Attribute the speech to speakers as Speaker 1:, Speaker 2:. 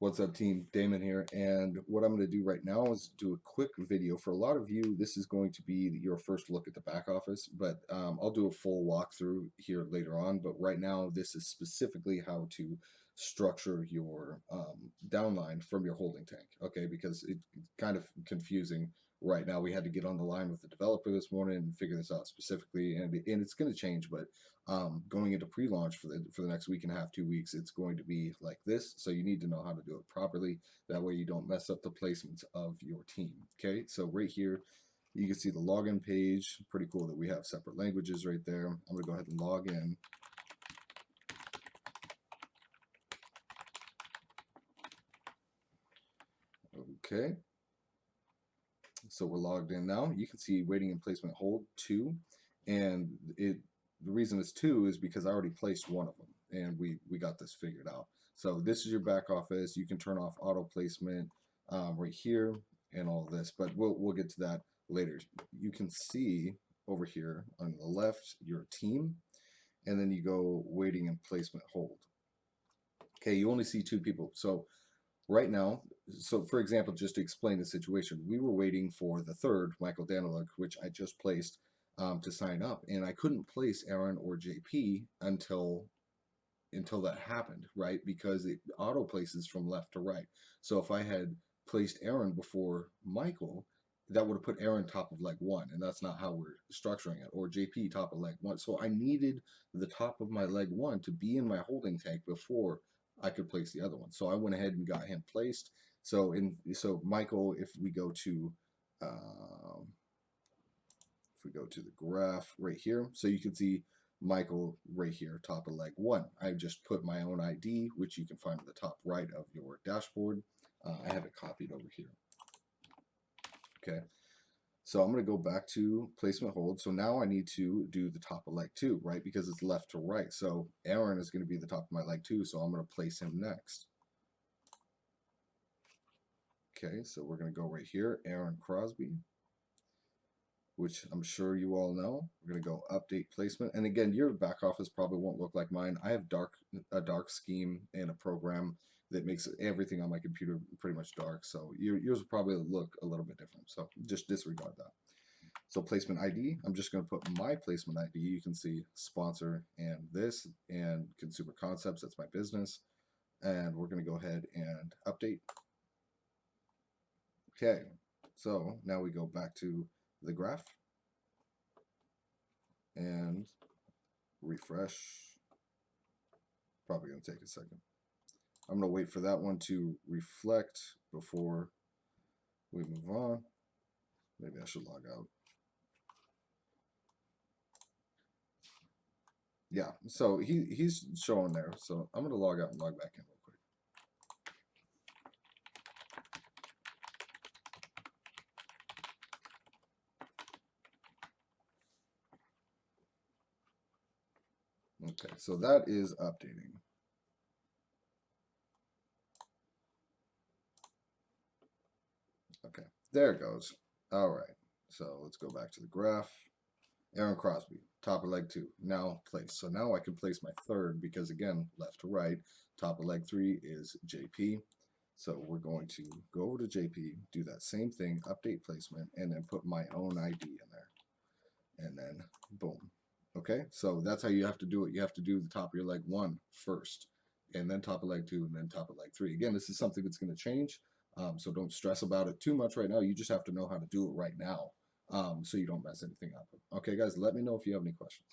Speaker 1: What's up, team? Damon here, and what I'm going to do right now is do a quick video. For a lot of you, this is going to be your first look at the back office, but I'll do a full walkthrough here later on. But right now, this is specifically how to structure your downline from your holding tank, okay? Because it's kind of confusing right now. We had to get on the line with the developer this morning and figure this out specifically, and it's going to change, but going into pre-launch for the next week and a half, 2 weeks, it's going to be like this. So you need to know how to do it properly. That way you don't mess up the placements of your team. Okay, so right here you can see the login page. Pretty cool that we have separate languages right there. I'm gonna go ahead and log in. Okay, so we're logged in now. You can see waiting and placement hold 2, and the reason it's 2 is because I already placed one of them, and we got this figured out. So this is your back office. You can turn off auto placement right here and all this, but we'll get to that later. You can see over here on the left your team, and then you go waiting and placement hold. Okay, you only see 2 people. So right now, so for example, just to explain the situation, we were waiting for the third, Michael Daniluk, which I just placed to sign up, and I couldn't place Aaron or JP until that happened, right? Because it auto places from left to right. So if I had placed Aaron before Michael, that would have put Aaron top of leg 1, and that's not how we're structuring it, or JP top of leg 1. So I needed the top of my leg 1 to be in my holding tank before I could place the other one. So I went ahead and got him placed. So Michael, if we go to the graph right here, so you can see Michael right here, top of leg 1. I just put my own ID, which you can find at the top right of your dashboard. I have it copied over here. Okay, so I'm going to go back to placement hold. So now I need to do the top of leg 2, right? Because it's left to right. So Aaron is going to be the top of my leg 2, so I'm going to place him next. Okay, so we're going to go right here, Aaron Crosby, which I'm sure you all know. We're going to go update placement. And again, your back office probably won't look like mine. I have a dark scheme and a program that makes everything on my computer pretty much dark. So yours will probably look a little bit different. So just disregard that. So placement ID, I'm just going to put my placement ID. You can see sponsor and this, and consumer concepts, that's my business. And we're going to go ahead and update. Okay, so now we go back to the graph and refresh. Probably going to take a second. I'm going to wait for that one to reflect before we move on. Maybe I should log out. Yeah, so he's showing there. So I'm going to log out and log back in real quick. Okay, so that is updating. Okay, there it goes. All right, so let's go back to the graph. Aaron Crosby, top of leg 2, now place. So now I can place my third because, again, left to right, top of leg 3 is JP. So we're going to go over to JP, do that same thing, update placement, and then put my own ID in there. And then boom. Okay, so that's how you have to do it. You have to do the top of your leg 1 first, and then top of leg 2, and then top of leg 3. Again, this is something that's going to change, so don't stress about it too much right now. You just have to know how to do it right now, so you don't mess anything up. Okay, guys, let me know if you have any questions.